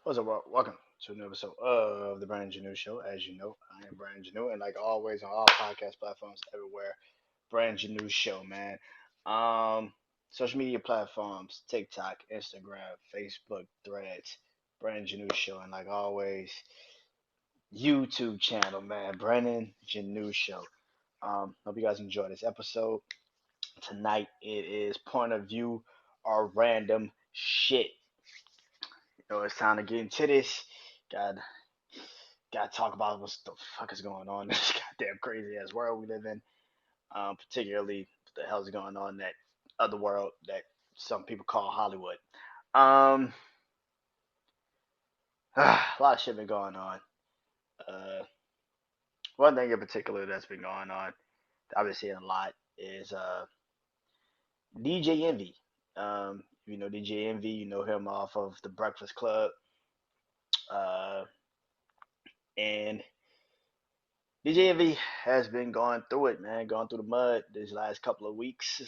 What's up, welcome to another episode of the BrandonJaneauShow. As you know, I am Brandon Janeau, and like always on all podcast platforms everywhere, BrandonJaneauShow, man. Um, Social media platforms: TikTok, Instagram, Facebook, Threads, BrandonJaneauShow, and like always, YouTube channel, man, BrandonJaneauShow. Hope you guys enjoy this episode. Tonight it is point of view or random shit. It's time to get into this. God, gotta talk about what the fuck is going on in this goddamn crazy ass world we live in. Particularly what the hell's going on in that other world that some people call Hollywood. Um, a lot of shit been going on. Uh, One thing in particular that's been going on, I've been seeing a lot, is DJ Envy. You know DJ Envy, you know him off of the Breakfast Club. Uh, and DJ Envy has been going through it, man, going through the mud these last couple of weeks.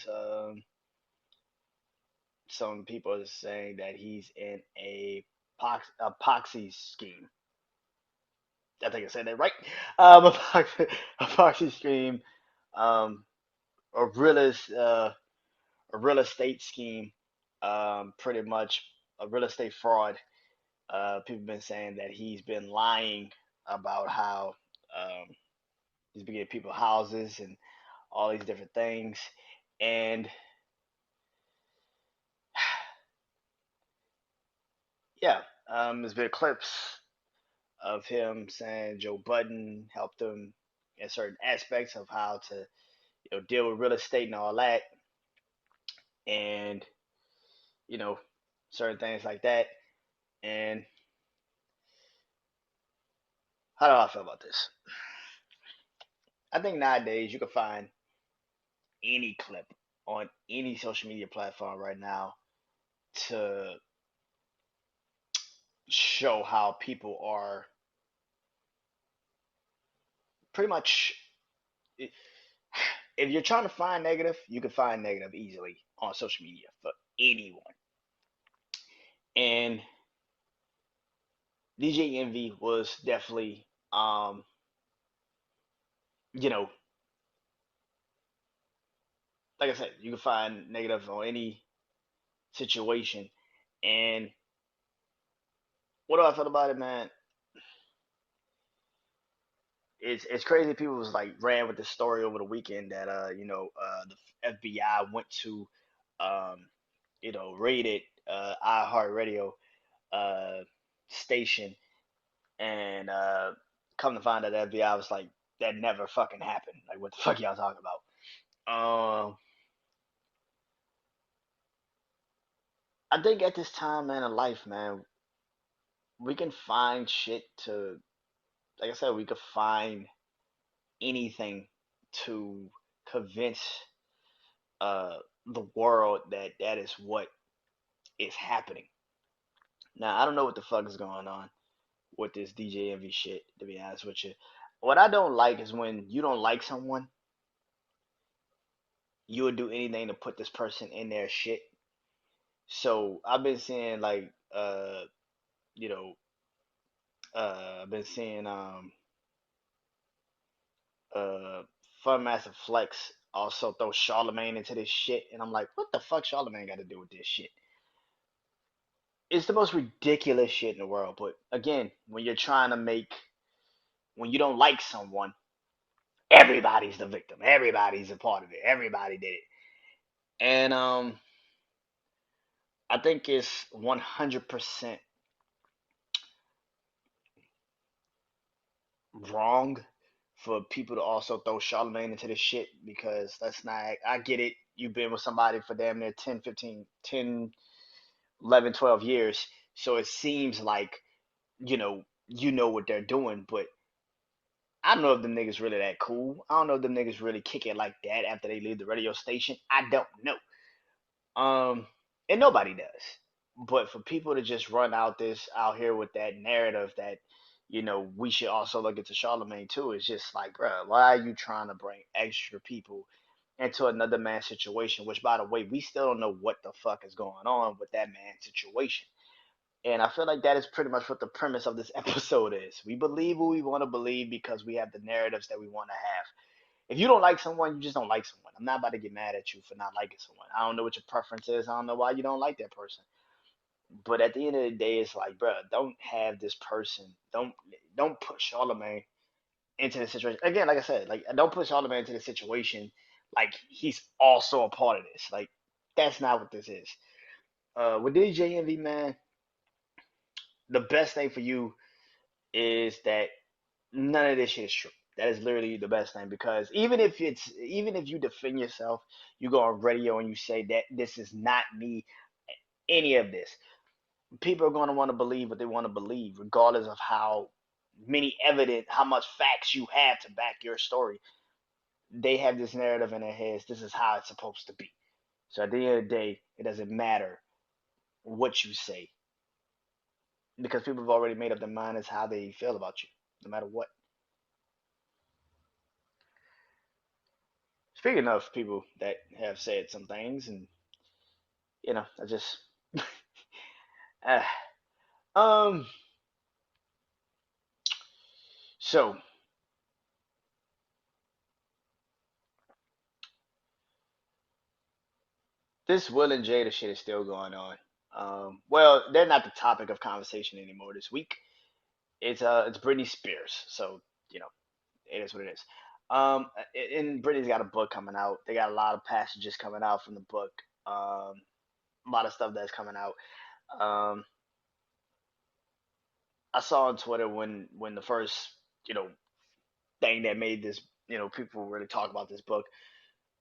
Some people are saying that he's in a poxy scheme. I think I said that right. A poxy scheme, um, a a real estate scheme, pretty much a real estate fraud. People have been saying that he's been lying about how he's been getting people houses and all these different things. And yeah, there's been clips of him saying Joe Budden helped him in certain aspects of how to deal with real estate and all that, and you know certain things like that. And how do I feel about this? I think nowadays you can find any clip on any social media platform right now to show how people are pretty much. If you're trying to find negative, you can find negative easily on social media for anyone. And DJ Envy was definitely, you know, like I said, you can find negative on any situation. And what do I feel about it, man? It's crazy. People was like ran with this story over the weekend that the FBI went to um raided iHeartRadio uh station, and come to find out the FBI was like, that never fucking happened. Like, what the fuck y'all talking about? I think at this time, man, in life, man, we can find shit to, like I said, we could find anything to convince uh the world that that is what is happening. Now, I don't know what the fuck is going on with this DJ Envy shit, to be honest with you. What I don't like is when you don't like someone, you would do anything to put this person in their shit. So I've been seeing like you know I've been seeing uh Fun Master Flex also throw Charlemagne into this shit, and I'm like, what the fuck Charlemagne got to do with this shit? It's the most ridiculous shit in the world. But again, when you don't like someone, everybody's the victim. Everybody's a part of it. Everybody did it. And I think it's 100% wrong for people to also throw Charlemagne into this shit, because that's not, I get it. You've been with somebody for damn near 10, 15, 10, 11, 12 years. So it seems like, you know what they're doing, but I don't know if them niggas really that cool. I don't know if them niggas really kick it like that after they leave the radio station. I don't know. Um, and nobody does. But for people to just run out here with that narrative that, we should also look into Charlemagne too, it's just like, bro, why are you trying to bring extra people into another man's situation? Which, by the way, we still don't know what the fuck is going on with that man's situation. And I feel like that is pretty much what the premise of this episode is. We believe what we want to believe because we have the narratives that we want to have. If you don't like someone, you just don't like someone. I'm not about to get mad at you for not liking someone. I don't know what your preference is. I don't know why you don't like that person. But at the end of the day, it's like, bro, don't have this person. Don't put Charlemagne into the situation. Again, like I said, like don't put Charlemagne into the situation like he's also a part of this. Like that's not what this is. With DJ Envy, man, the best thing for you is that none of this shit is true. That is literally the best thing because even if you defend yourself, you go on radio and you say that this is not me, any of this, people are going to want to believe what they want to believe, regardless of how much facts you have to back your story. They have this narrative in their heads. This is how it's supposed to be. So at the end of the day, it doesn't matter what you say because people have already made up their mind as how they feel about you, no matter what. Speaking of people that have said some things, and I just uh, um. So this Will and Jada shit is still going on. Well, they're not the topic of conversation anymore this week. It's Britney Spears, so you know it is what it is. And Britney's got a book coming out. They got a lot of passages coming out from the book. A lot of stuff that's coming out. Um, I saw on Twitter when the first you know thing that made this people really talk about this book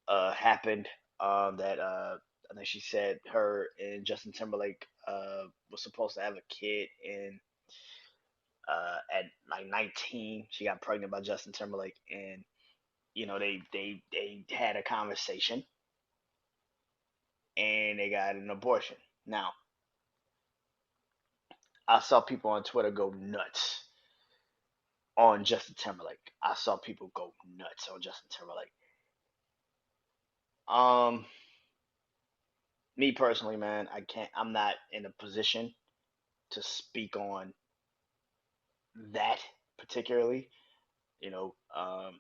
happened. That I think she said her and Justin Timberlake was supposed to have a kid, and at like 19 she got pregnant by Justin Timberlake, and they had a conversation and they got an abortion. Now I saw people on Twitter go nuts on Justin Timberlake. I saw people go nuts on Justin Timberlake. Um, Me personally, man, I can't. I'm not in a position to speak on that particularly. You know, um,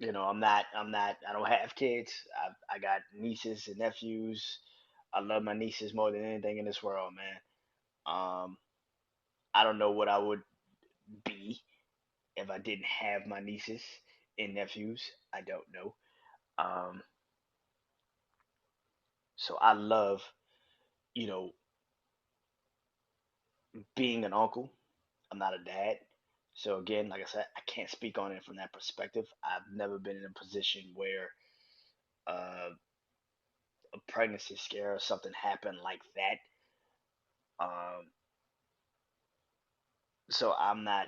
I don't have kids. I got nieces and nephews. I love my nieces more than anything in this world, man. Um, I don't know what I would be if I didn't have my nieces and nephews. I don't know. Um, so I love, you know, being an uncle. I'm not a dad. So again, like I said, I can't speak on it from that perspective. I've never been in a position where uh, a pregnancy scare or something happened like that. Um, so I'm not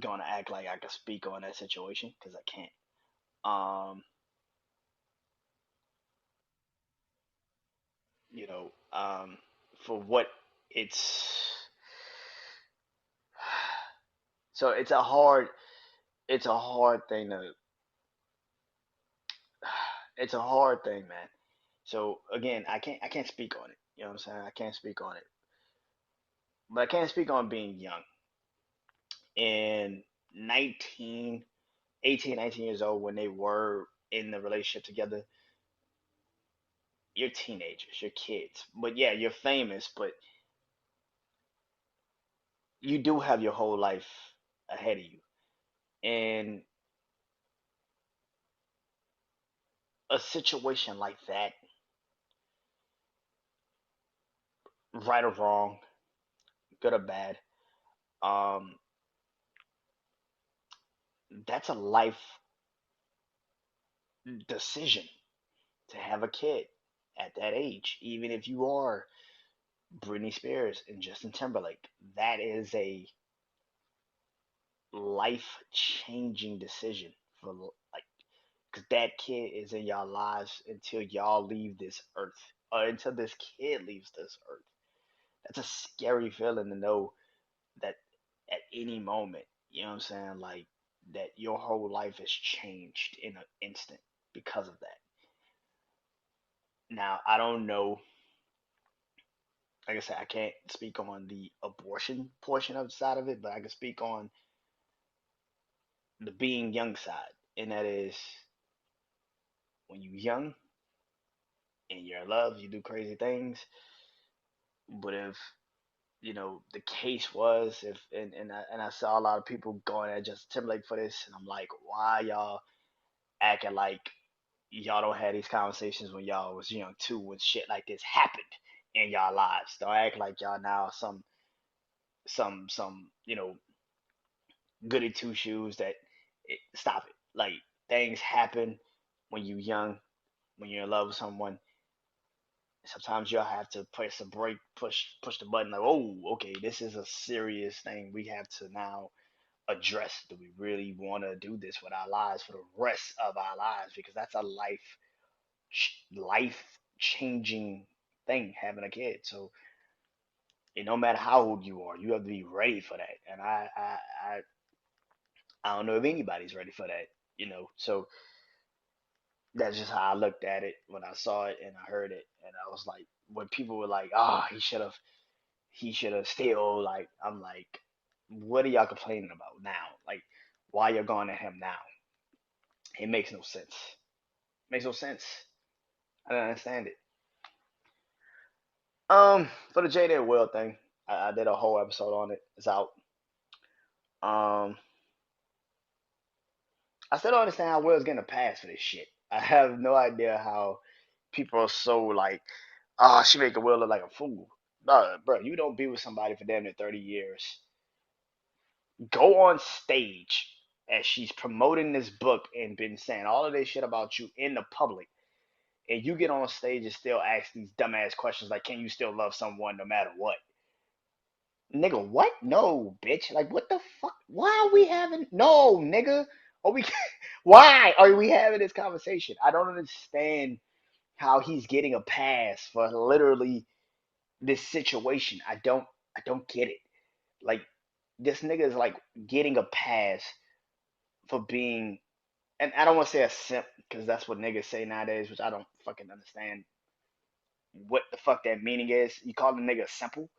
gonna act like I can speak on that situation because I can't. Um, you know, for what it's so it's a hard thing to it's a hard thing, man. So again, I can't speak on it. You know what I'm saying? I can't speak on it, but I can speak on being young. And 19, 18, 19 years old when they were in the relationship together, you're teenagers, you're kids. But yeah, you're famous, but you do have your whole life ahead of you. And a situation like that, right or wrong, good or bad, um, that's a life decision to have a kid at that age, even if you are Britney Spears and Justin Timberlake. That is a life changing decision for like because that kid is in y'all lives until y'all leave this earth or until this kid leaves this earth. That's a scary feeling to know that at any moment, you know what I'm saying, like that your whole life has changed in an instant because of that. Now I don't know like I said, I can't speak on the abortion portion of the side of it, but I can speak on the being young side, and that is when you're young and you're in love, you do crazy things. But if the case was if and I saw a lot of people going at Justin Timberlake for this, and I'm like, why y'all acting like y'all don't have these conversations when y'all was young too, when shit like this happened in y'all lives. Don't act like y'all now some goody two shoes that stop it. Like things happen when you young, when you're in love with someone. Sometimes you'll have to press a break, push the button like, oh, okay, this is a serious thing. We have to now address. Do we really want to do this with our lives for the rest of our lives? Because that's a life changing thing, having a kid. So no matter how old you are, you have to be ready for that. And I don't know if anybody's ready for that. So that's just how I looked at it when I saw it and I heard it, and I was like, when people were like, "Ah, he should have still," like, I'm like, what are y'all complaining about now? Like, why you're going at him now? It makes no sense. Makes no sense. I don't understand it. For the Jada and Will thing, I did a whole episode on it. It's out. Um, I still don't understand how Will's getting a pass for this shit. I have no idea how people are so like, ah, she making Will look like a fool. Bro, you don't be with somebody for damn near 30 years. Go on stage as she's promoting this book and been saying all of this shit about you in the public, and you get on stage and still ask these dumbass questions like, can you still love someone no matter what? Nigga, what? No, bitch. Like, what the fuck? Why are we having? No, nigga. Are we? Why are we having this conversation? I don't understand how he's getting a pass for literally this situation. I don't get it. Like, this nigga is like getting a pass for being, and I don't want to say a simp because that's what niggas say nowadays, which I don't fucking understand what the fuck that meaning is. You call the nigga simple?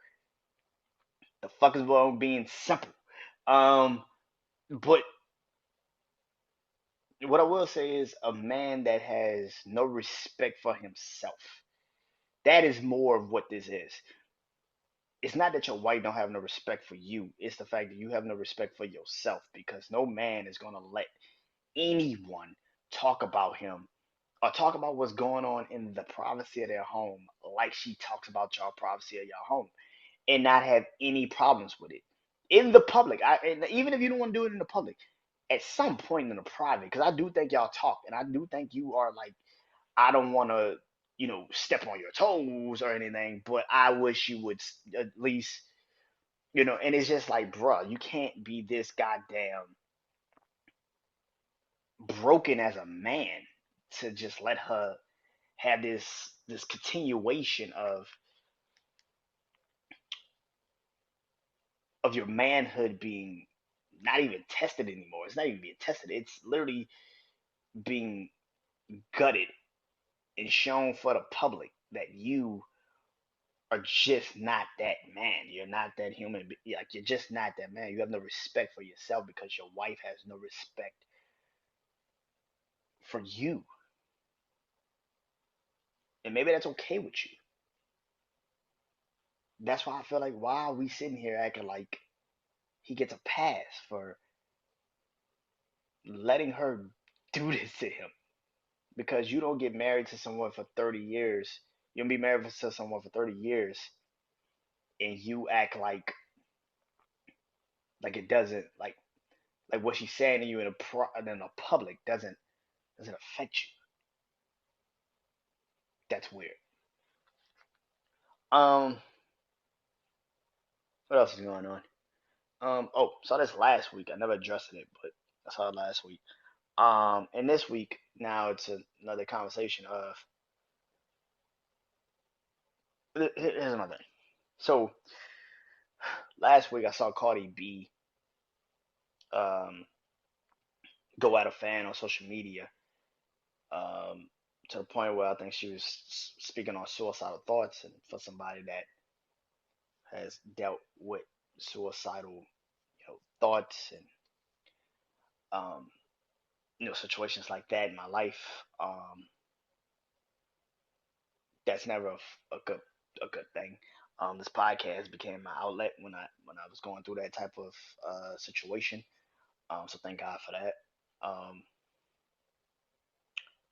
The fuck is wrong with being simple? Um, but what I will say is a man that has no respect for himself. That is more of what this is. It's not that your wife don't have no respect for you. It's the fact that you have no respect for yourself, because no man is gonna let anyone talk about him or talk about what's going on in the privacy of their home like she talks about your privacy of your home, and not have any problems with it in the public. And even if you don't want to do it in the public, at some point in the private, because I do think y'all talk, and I do think you are like, I don't want to, step on your toes or anything, but I wish you would at least, and it's just like, bruh, you can't be this goddamn broken as a man to just let her have this continuation of your manhood being not even tested anymore. It's not even being tested. It's literally being gutted and shown for the public that you are just not that man. You're not that human. Like, you're just not that man. You have no respect for yourself because your wife has no respect for you. And maybe that's okay with you. That's why I feel like, why are we sitting here acting like he gets a pass for letting her do this to him? Because you don't get married to someone for 30 years. You don't be married to someone for 30 years and you act like it doesn't, like what she's saying to you in a public doesn't affect you. That's weird. Um, what else is going on? Oh, saw this last week. I never addressed it, but I saw it last week. And this week now it's another conversation of, here's another thing. So last week I saw Cardi B um go at a fan on social media, um to the point where I think she was speaking on suicidal thoughts, and for somebody that has dealt with suicidal, thoughts and um, situations like that in my life. That's never a good thing. This podcast became my outlet when I was going through that type of situation. So thank God for that. Um,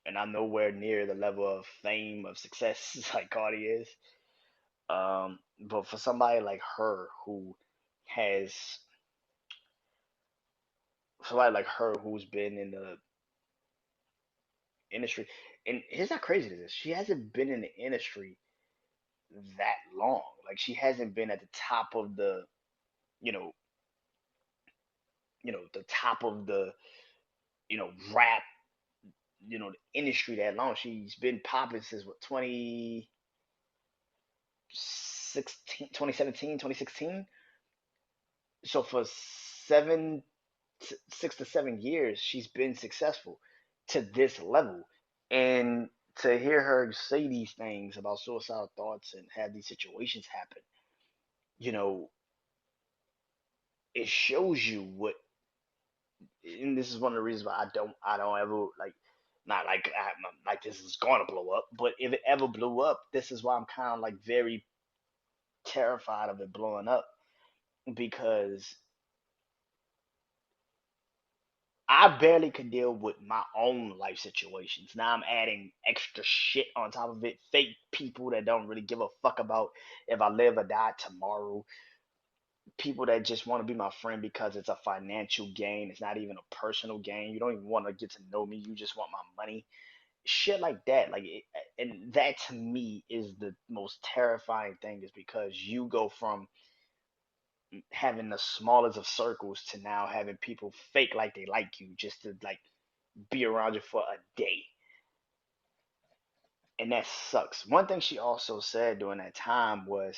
and I'm nowhere near the level of fame of success like Cardi is. But for somebody like her has somebody like her who's been in the industry, and here's how crazy this is. She hasn't been in the industry that long. Like she hasn't been at the top of you know, the top of rap, the industry that long. She's been popping since what 2016, 2017, 2016. So for 6 to 7 years, she's been successful to this level. And to hear her say these things about suicidal thoughts and have these situations happen, you know, it shows you what. And this is one of the reasons why I don't ever like, not like like this is gonna blow up, but if it ever blew up, this is why I'm kind of like very terrified of it blowing up because I barely could deal with my own life situations. Now I'm adding extra shit on top of it. Fake people that don't really give a fuck about if I live or die tomorrow. People that just want to be my friend because it's a financial gain. It's not even a personal gain. You don't even want to get to know me. You just want my money. Shit like that. And that to me is the most terrifying thing, is because you go from having the smallest of circles to now having people fake like they like you just to like be around you for a day. And that sucks. One thing she also said during that time was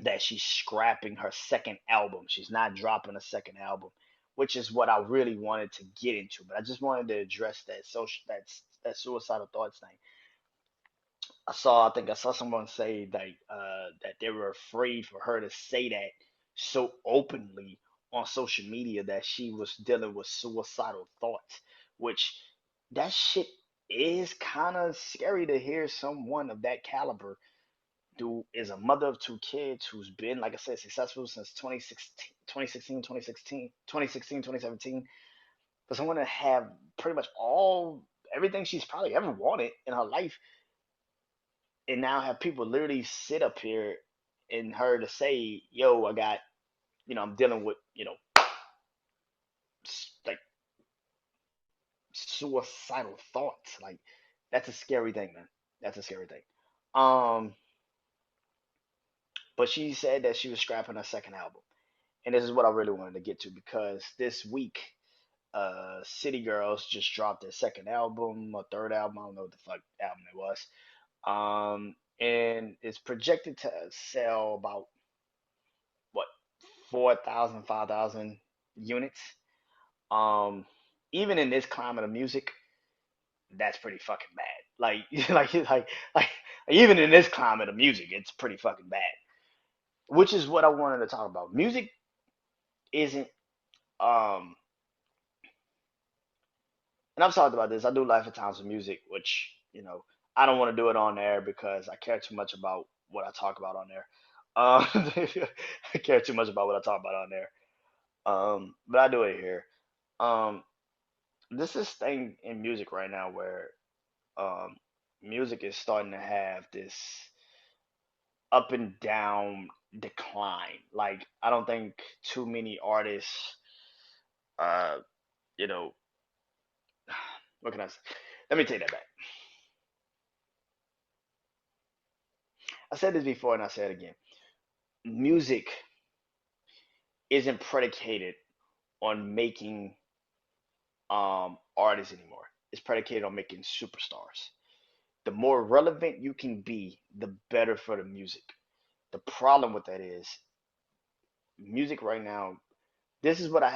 that she's scrapping her second album. She's not dropping a second album, which is what I really wanted to get into. But I just wanted to address that suicidal thoughts thing. I think I saw someone say that they were afraid for her to say that so openly on social media that she was dealing with suicidal thoughts, which that shit is kind of scary to hear someone of that caliber who is a mother of two kids who's been, like I said, successful since 2016, 2017, for someone to have pretty much everything she's probably ever wanted in her life, and now have people literally sit up here and her to say, yo, I got, I'm dealing with, like suicidal thoughts. Like, that's a scary thing, man. That's a scary thing. Um, but she said that she was scrapping her second album. And this is what I really wanted to get to, because this week, City Girls just dropped their second album or third album. I don't know what the fuck album it was. And it's projected to sell about what 4,000, 5,000 units. Um, Even in this climate of music, that's pretty fucking bad. Like, like, even in this climate of music, it's pretty fucking bad. Which is what I wanted to talk about. Music isn't, um, and I've talked about this. I do Life at Times with music, which I don't want to do it on there because I care too much about what I talk about on there. I care too much about what I talk about on there. But I do it here. Um, this is thing in music right now where um, music is starting to have this up and down decline. Like I don't think too many artists, uh, you know, what can I say? Let me take that back. I said this before and I say it again. Music isn't predicated on making artists anymore. It's predicated on making superstars. The more relevant you can be, the better for the music. The problem with that is music right now. This is why I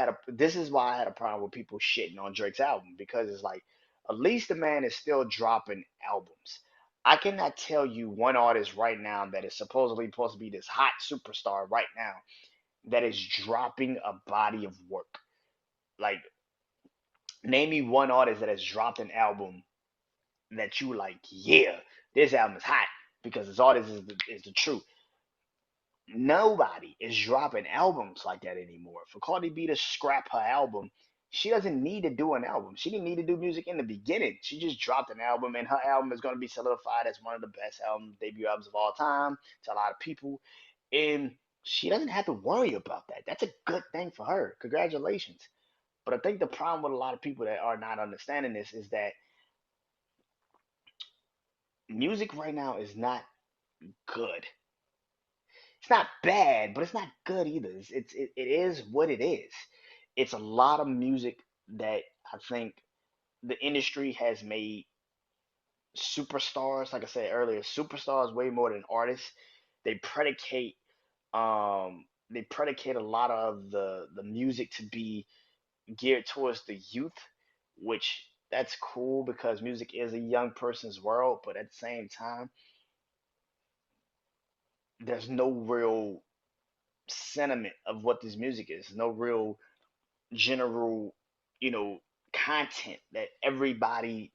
had a problem with people shitting on Drake's album, because it's like at least the man is still dropping albums. I cannot tell you one artist right now that is supposedly supposed to be this hot superstar right now that is dropping a body of work. Like, name me one artist that has dropped an album that you like, yeah, this album is hot because this artist is the truth. Nobody is dropping albums like that anymore. For Cardi B to scrap her album, she doesn't need to do an album. She didn't need to do music in the beginning. She just dropped an album, and her album is going to be solidified as one of the best debut albums of all time to a lot of people. And she doesn't have to worry about that. That's a good thing for her. Congratulations. But I think the problem with a lot of people that are not understanding this is that music right now is not good. It's not bad, but it's not good either. It is what it is. It's a lot of music that I think the industry has made superstars. Like I said earlier, superstars way more than artists. They predicate they predicate a lot of the music to be geared towards the youth, which that's cool because music is a young person's world, but at the same time, there's no real sentiment of what this music is. No real general, you know, content that everybody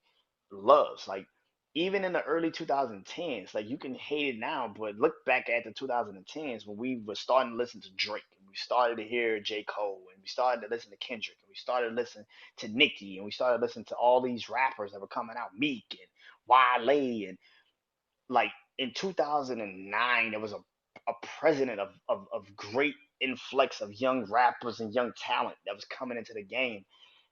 loves. Like, even in the early 2010s, like, you can hate it now, but look back at the 2010s when we were starting to listen to Drake, and we started to hear J. Cole, and we started to listen to Kendrick, and we started to listen to Nicki, and we started to listen to all these rappers that were coming out, Meek and Wale, and like in 2009 there was a president of great influx of young rappers and young talent that was coming into the game,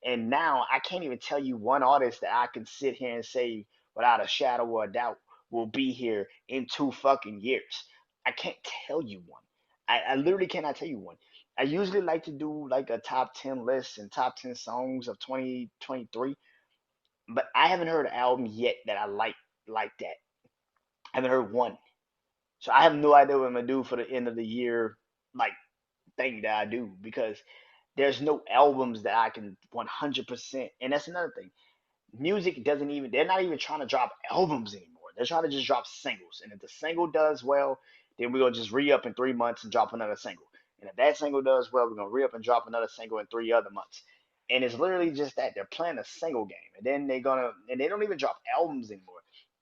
and now I can't even tell you one artist that I can sit here and say without a shadow of a doubt will be here in 2 fucking years. I can't tell you one. I literally cannot tell you one. I usually like to do like a top 10 list and top 10 songs of 2023, but I haven't heard an album yet that I like that. I haven't heard one. So I have no idea what I'm gonna do for the end of the year, like, thing that I do, because there's no albums that I can 100%. And that's another thing. Music doesn't even. They're not even trying to drop albums anymore. They're trying to just drop singles. And if the single does well, then we're gonna just re up in 3 months and drop another single. And if that single does well, we're gonna re up and drop another single in 3 other months. And it's literally just that they're playing a single game, and then they don't even drop albums anymore.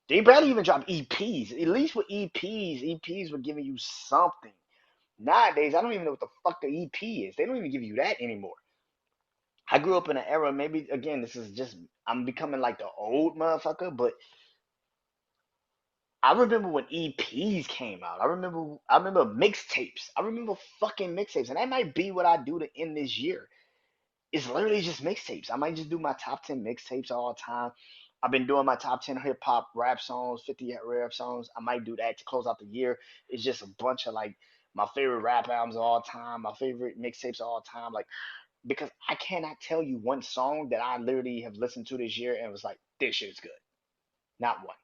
They barely even drop EPs. At least with EPs were giving you something. Nowadays, I don't even know what the fuck the EP is. They don't even give you that anymore. I grew up in an era, maybe again, this is just, I'm becoming like the old motherfucker, but I remember when EPs came out. I remember mixtapes. I remember fucking mixtapes. And that might be what I do to end this year. It's literally just mixtapes. I might just do my top 10 mixtapes all the time. I've been doing my top 10 hip hop rap songs, 50 rap songs. I might do that to close out the year. It's just a bunch of like my favorite rap albums of all time, my favorite mixtapes of all time. Like, because I cannot tell you one song that I literally have listened to this year and was like, this shit is good. Not one.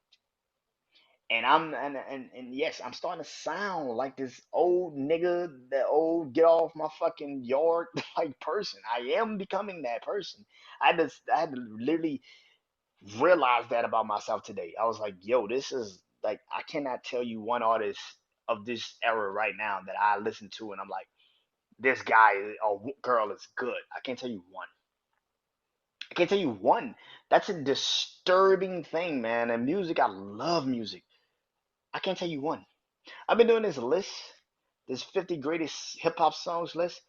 And yes, I'm starting to sound like this old nigga, that old get off my fucking yard like person. I am becoming that person. I had to literally realize that about myself today. I was like, yo, this is like, I cannot tell you one artist of this era right now that I listen to and I'm like, this guy or girl is good. I can't tell you one. I can't tell you one. That's a disturbing thing, man. And music, I love music. I can't tell you one. I've been doing this list, this 50 greatest hip hop songs list.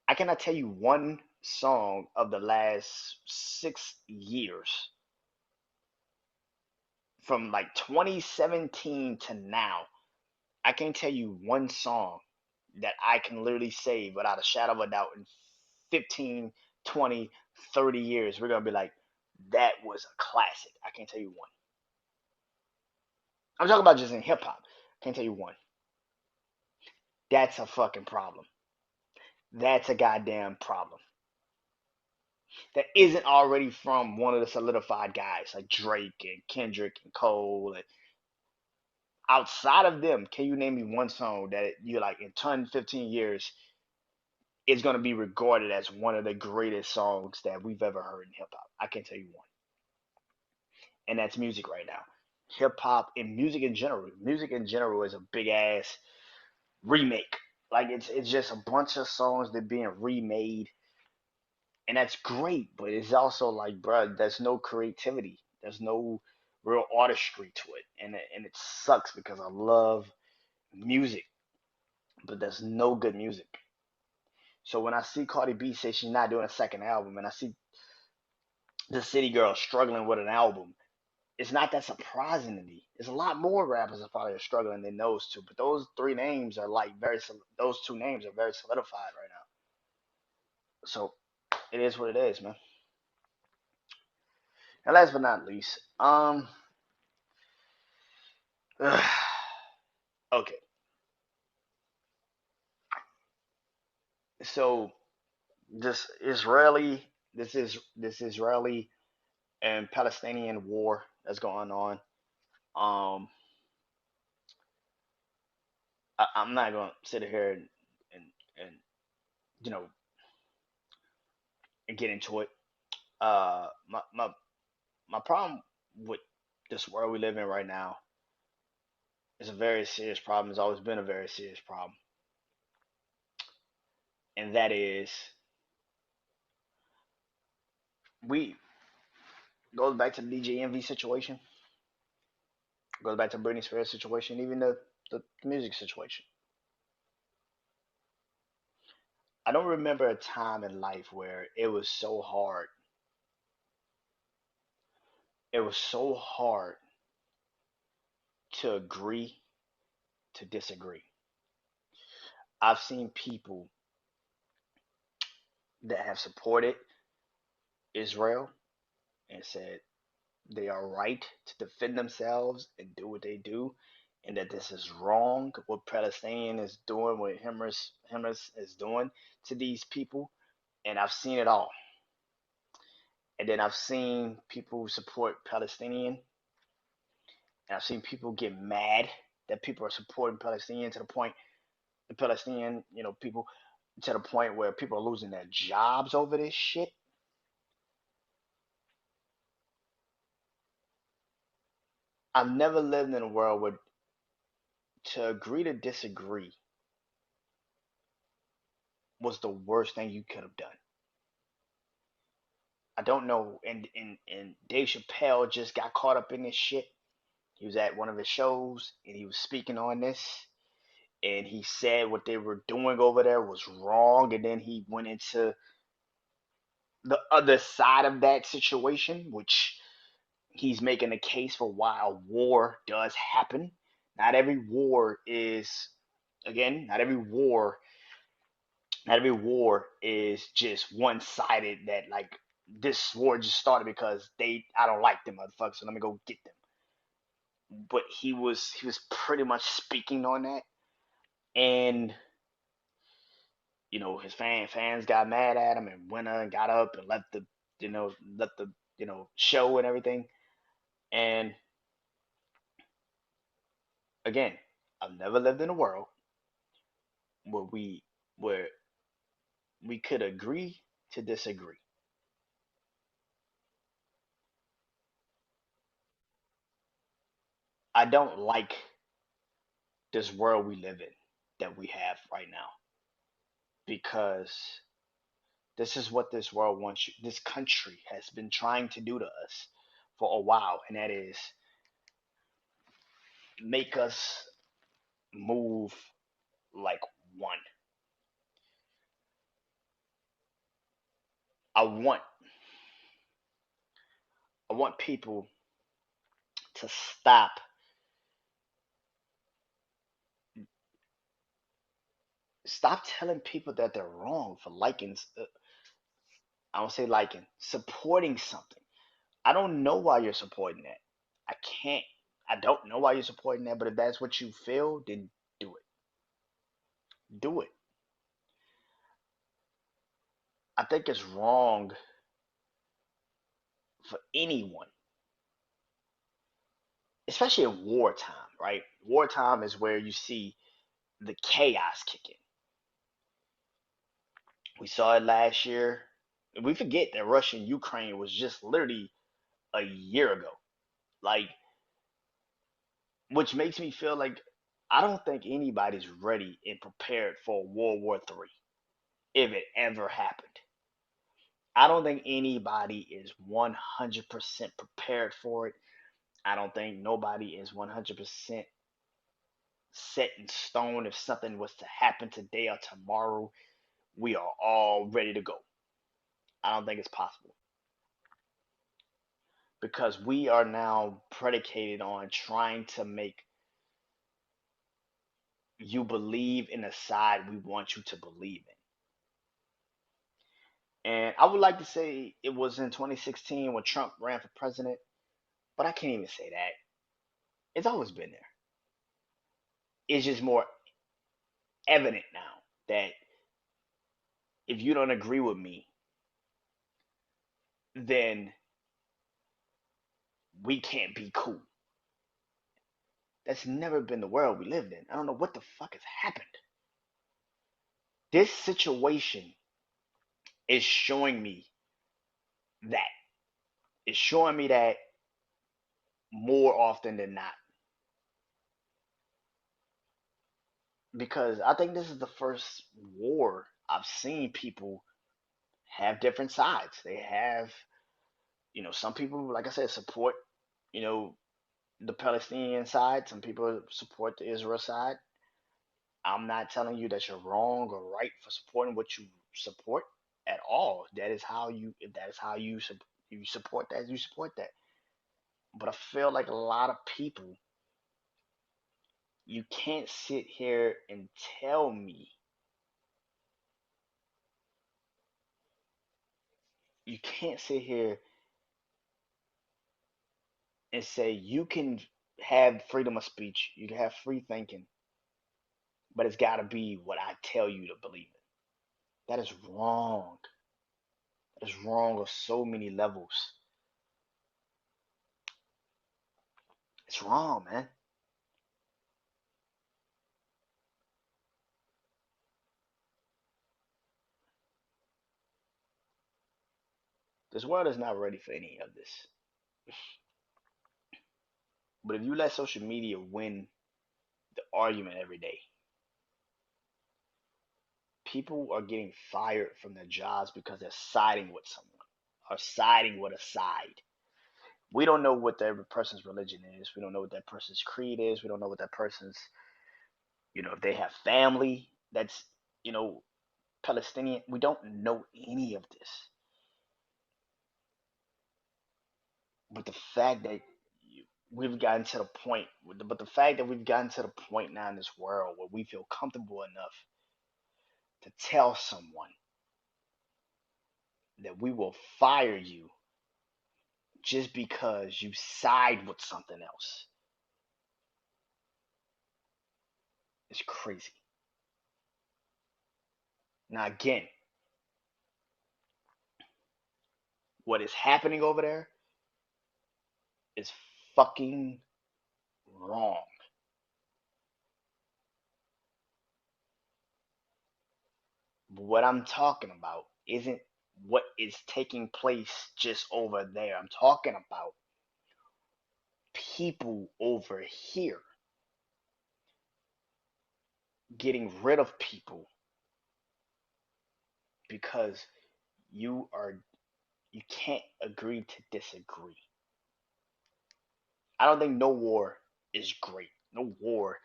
I cannot tell you one song of the last 6 years from like 2017 to now. I can't tell you one song that I can literally say without a shadow of a doubt in 15, 20, 30 years. We're going to be like, that was a classic. I can't tell you one. I'm talking about just in hip hop. Can't tell you one. That's a fucking problem. That's a goddamn problem. That isn't already from one of the solidified guys like Drake and Kendrick and Cole. And outside of them, can you name me one song that you're like in 10, 15 years is going to be regarded as one of the greatest songs that we've ever heard in hip hop? I can tell you one. and that's music right now. Hip hop and music in general. Music in general is a big ass remake. Like it's just a bunch of songs that being remade, and that's great. But it's also like, bruh, there's no creativity. There's no real artistry to it, and it sucks because I love music, but there's no good music. So when I see Cardi B say she's not doing a second album, and I see the City Girl struggling with an album, it's not that surprising to me. There's a lot more rappers that probably are struggling than those two, but those three names are like those two names are very solidified right now. So it is what it is, man. And last but not least, okay, so this Israeli, this Israeli and Palestinian war that's going on. Um, I'm not gonna sit here and you know and get into it. My problem with this world we live in right now is a very serious problem. It's always been a very serious problem, and that is we goes back to the DJ Envy situation, goes back to Britney Spears situation, even the music situation. I don't remember a time in life where it was so hard to agree to disagree. I've seen people that have supported Israel and said they are right to defend themselves and do what they do, and that this is wrong. What Palestinian is doing, what Hamas is doing to these people, and I've seen it all. And then I've seen people who support Palestinian, and I've seen people get mad that people are supporting Palestinian to the point the Palestinian, people to the point where people are losing their jobs over this shit. I've never lived in a world where to agree to disagree was the worst thing you could have done. I don't know. And Dave Chappelle just got caught up in this shit. He was at one of his shows and he was speaking on this. And he said what they were doing over there was wrong. And then he went into the other side of that situation, which he's making a case for why a war does happen. Not every war is, again, not every war is just one sided that like this war just started because I don't like them motherfuckers, so let me go get them. But he was pretty much speaking on that, and his fans got mad at him and went on and got up and left the show and everything. And again, I've never lived in a world where we could agree to disagree. I don't like this world we live in that we have right now because this is what this world wants you. This country has been trying to do to us for a while, and that is make us move like one. I want I want people to stop telling people that they're wrong for liking. I don't say liking, supporting something. I don't know why you're supporting that. I can't. I don't know why you're supporting that, but if that's what you feel, then do it. Do it. I think it's wrong for anyone, especially in wartime, right? Wartime is where you see the chaos kick in. We saw it last year. We forget that Russia and Ukraine was just literally a year ago. Like, which makes me feel like I don't think anybody's ready and prepared for World War III if it ever happened. I don't think anybody is 100% prepared for it. I don't think nobody is 100% set in stone. If something was to happen today or tomorrow, we are all ready to go. I don't think it's possible because we are now predicated on trying to make you believe in the side we want you to believe in. And I would like to say it was in 2016 when Trump ran for president, but I can't even say that. It's always been there. It's just more evident now that if you don't agree with me, then we can't be cool. That's never been the world we lived in. I don't know what the fuck has happened. This situation is showing me that. It's showing me that more often than not. Because I think this is the first war I've seen people have different sides. They have, some people, like I said, support, you know, the Palestinian side. Some people support the Israel side. I'm not telling you that you're wrong or right for supporting what you support at all. That is how you. If that is how you support that. You support that. But I feel like a lot of people, you can't sit here and tell me. You can't sit here and say you can have freedom of speech. You can have free thinking, but it's got to be what I tell you to believe in. That is wrong. That is wrong on so many levels. It's wrong, man. This world is not ready for any of this. But if you let social media win the argument every day, people are getting fired from their jobs because they're siding with someone or siding with a side. We don't know what that person's religion is. We don't know what that person's creed is. We don't know what that person's, if they have family that's, you know, Palestinian. We don't know any of this. But the fact that we've gotten to the point, but the fact that we've gotten to the point now in this world where we feel comfortable enough to tell someone that we will fire you just because you side with something else is crazy. Now, again, what is happening over there is fucking wrong. But what I'm talking about isn't what is taking place just over there. I'm talking about people over here getting rid of people because you are you can't agree to disagree. I don't think no war is great. No war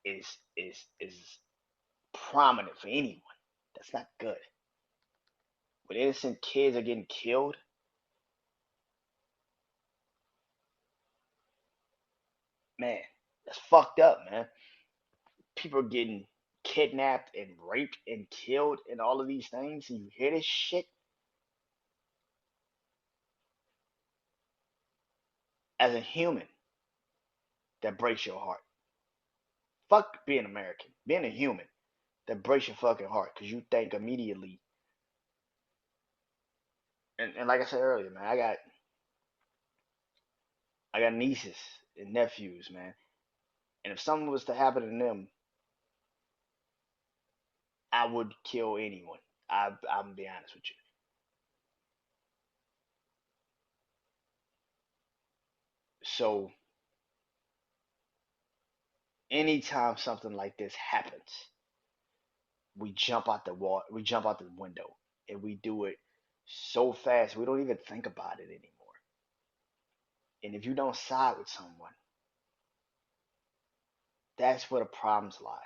is prominent for anyone. That's not good. When innocent kids are getting killed, man, that's fucked up, man. People are getting kidnapped and raped and killed and all of these things, and you hear this shit as a human, that breaks your heart. Fuck being American, being a human, that breaks your fucking heart because you think immediately. And like I said earlier, man, I got nieces and nephews, man. And if something was to happen to them, I would kill anyone. I'm gonna be honest with you. So anytime something like this happens, we jump out the wall, we jump out the window, and we do it so fast we don't even think about it anymore. And if you don't side with someone, that's where the problems lie.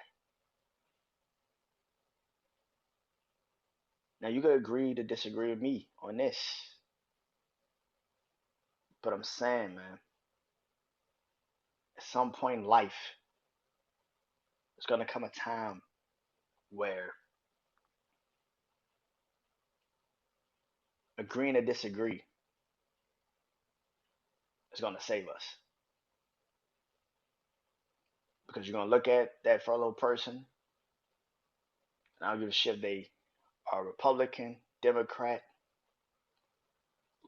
Now you could agree to disagree with me on this, but I'm saying, man, at some point in life, there's gonna come a time where agreeing to disagree is gonna save us. Because you're gonna look at that fellow person, and I don't give a shit if they are Republican, Democrat,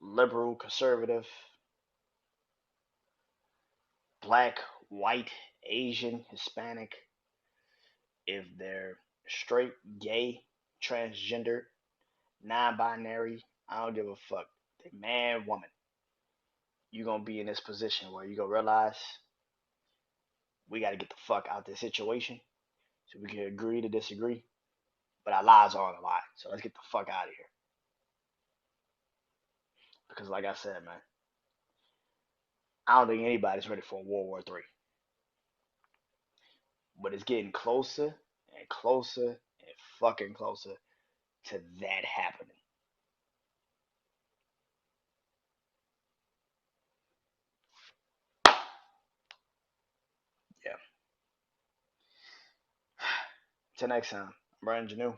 liberal, conservative, black, white, Asian, Hispanic, if they're straight, gay, transgender, non binary, I don't give a fuck. They man, woman. You're gonna be in this position where you're gonna realize we gotta get the fuck out of this situation so we can agree to disagree. But our lives are on the line. So let's get the fuck out of here. Because like I said, man, I don't think anybody's ready for World War III. But it's getting closer and closer and fucking closer to that happening. Yeah. Till next time, I'm Brandon Janeau.